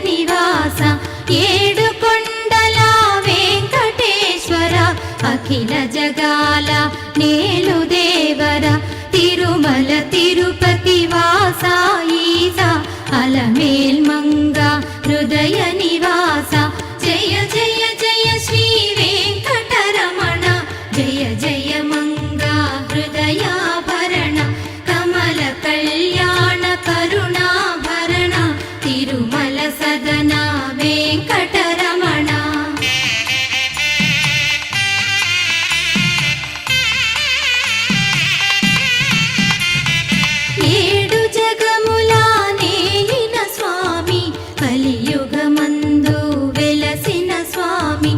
నివాస ఏడు కొండల వెంకటేశ్వర అఖిల జగాల నేలు దేవర తిరుమల తిరుపతి వాస ఈస అలమేల్ మంగ హృదయ నివాస జయ జయ జయ శ్రీ వెంకటరమణ జయ జయ మంగ హృదయాభరణ కమల కళ్యాణ కరుణాభరణ తిరుమల సదన వెంకటరమణ ఏడు జగముల నేలిన స్వామి కలియుగమందు వెలసిన స్వామి